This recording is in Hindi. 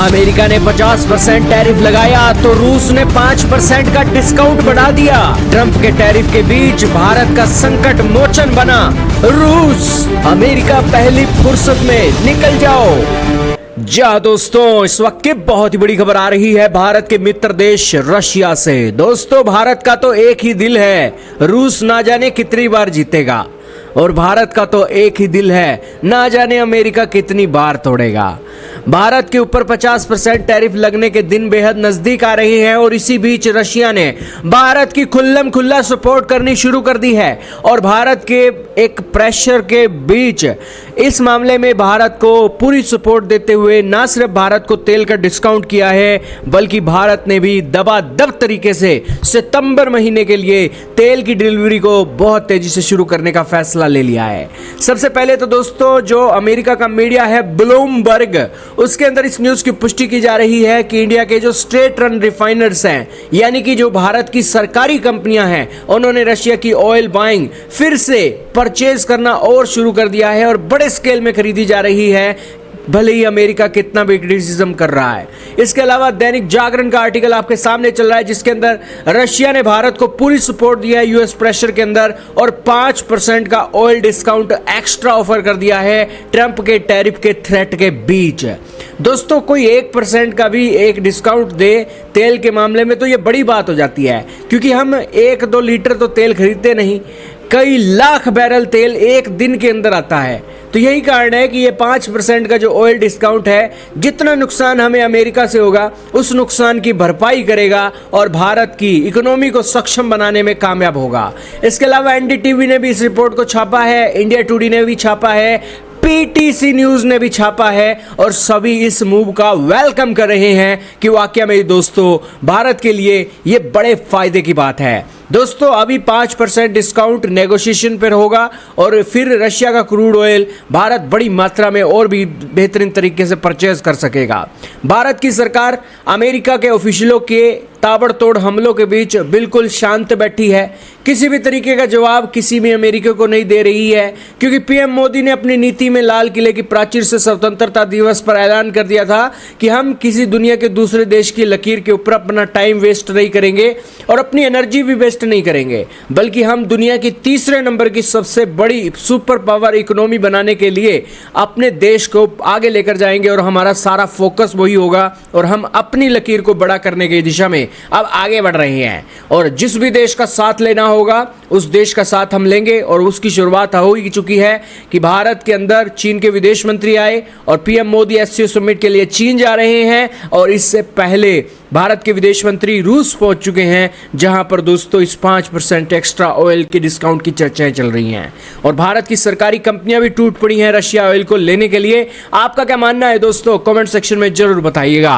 अमेरिका ने 50% टैरिफ लगाया तो रूस ने 5% का डिस्काउंट बढ़ा दिया। ट्रंप के टैरिफ के बीच भारत का संकट मोचन बना रूस। अमेरिका पहली फुर्सत में निकल जाओ। दोस्तों, इस वक्त की बहुत ही बड़ी खबर आ रही है भारत के मित्र देश रशिया से। दोस्तों, भारत का तो एक ही दिल है, रूस ना जाने कितनी बार जीतेगा, और भारत का तो एक ही दिल है, ना जाने अमेरिका कितनी बार तोड़ेगा। भारत के ऊपर 50% टैरिफ लगने के दिन बेहद नजदीक आ रहे हैं और इसी बीच रशिया ने भारत की खुल्लम खुल्ला सपोर्ट करनी शुरू कर दी है। और भारत के एक प्रेशर के बीच इस मामले में भारत को पूरी सपोर्ट देते हुए ना सिर्फ भारत को तेल का डिस्काउंट किया है, बल्कि भारत ने भी दबादब तरीके से सितंबर महीने के लिए तेल की डिलीवरी को बहुत तेजी से शुरू करने का फैसला ले लिया है। सबसे पहले तो दोस्तों, जो अमेरिका का मीडिया है ब्लूमबर्ग, उसके अंदर इस न्यूज की पुष्टि की जा रही है कि इंडिया के जो स्टेट रन रिफाइनर्स हैं, यानी कि जो भारत की सरकारी कंपनियां हैं, उन्होंने रशिया की ऑयल बाइंग फिर से परचेज करना और शुरू कर दिया है और बड़े स्केल में खरीदी जा रही है, भले ही अमेरिका कितना भी क्रिटिसिज्म कर रहा है। इसके अलावा दैनिक जागरण का आर्टिकल आपके सामने चल रहा है, जिसके अंदर रशिया ने भारत को पूरी सपोर्ट दिया है यूएस प्रेशर के अंदर, और 5% का ऑयल डिस्काउंट एक्स्ट्रा ऑफर कर दिया है ट्रंप के टैरिफ के थ्रेट के बीच। दोस्तों, कोई 1% का भी एक डिस्काउंट दे तेल के मामले में तो ये बड़ी बात हो जाती है, क्योंकि हम 1-2 लीटर तो तेल खरीदते नहीं, कई लाख बैरल तेल एक दिन के अंदर आता है। तो यही कारण है कि ये 5% का जो ऑयल डिस्काउंट है, जितना नुकसान हमें अमेरिका से होगा उस नुकसान की भरपाई करेगा और भारत की इकोनॉमी को सक्षम बनाने में कामयाब होगा। इसके अलावा एनडीटीवी ने भी इस रिपोर्ट को छापा है, इंडिया टुडे ने भी छापा है, पीटीसी न्यूज ने भी छापा है, और सभी इस मूव का वेलकम कर रहे हैं कि वाकई में दोस्तों भारत के लिए ये बड़े फायदे की बात है। दोस्तों, अभी 5% डिस्काउंट नेगोशिएशन पर होगा और फिर रशिया का क्रूड ऑयल भारत बड़ी मात्रा में और भी बेहतरीन तरीके से परचेज कर सकेगा। भारत की सरकार अमेरिका के ऑफिशियलों के ताबड़तोड़ हमलों के बीच बिल्कुल शांत बैठी है, किसी भी तरीके का जवाब किसी भी अमेरिका को नहीं दे रही है, क्योंकि पीएम मोदी ने अपनी नीति में लाल किले की प्राचीर से स्वतंत्रता दिवस पर ऐलान कर दिया था कि हम किसी दुनिया के दूसरे देश की लकीर के ऊपर अपना टाइम वेस्ट नहीं करेंगे और अपनी एनर्जी भी वेस्ट नहीं करेंगे, बल्कि हम दुनिया की तीसरे नंबर की सबसे बड़ी सुपर पावर इकोनॉमी बनाने के लिए अपने देश को आगे लेकर जाएंगे और हमारा सारा फोकस वही होगा और हम अपनी लकीर को बड़ा करने की दिशा में अब आगे बढ़ रहे हैं। और जिस भी देश का साथ लेना होगा उस देश का साथ हम लेंगे, और उसकी शुरुआत हो ही चुकी है कि भारत के अंदर चीन के विदेश मंत्री आए और पीएम मोदी एससीओ समिट के लिए चीन जा रहे हैं, और इससे पहले भारत के विदेश मंत्री रूस पहुंच चुके हैं, जहां पर दोस्तों इस 5% एक्स्ट्रा ऑयल के डिस्काउंट की चर्चाएं चल रही हैं। और भारत की सरकारी कंपनियां भी टूट पड़ी हैं रशिया ऑयल को लेने के लिए। आपका क्या मानना है दोस्तों, कमेंट सेक्शन में जरूर बताइएगा।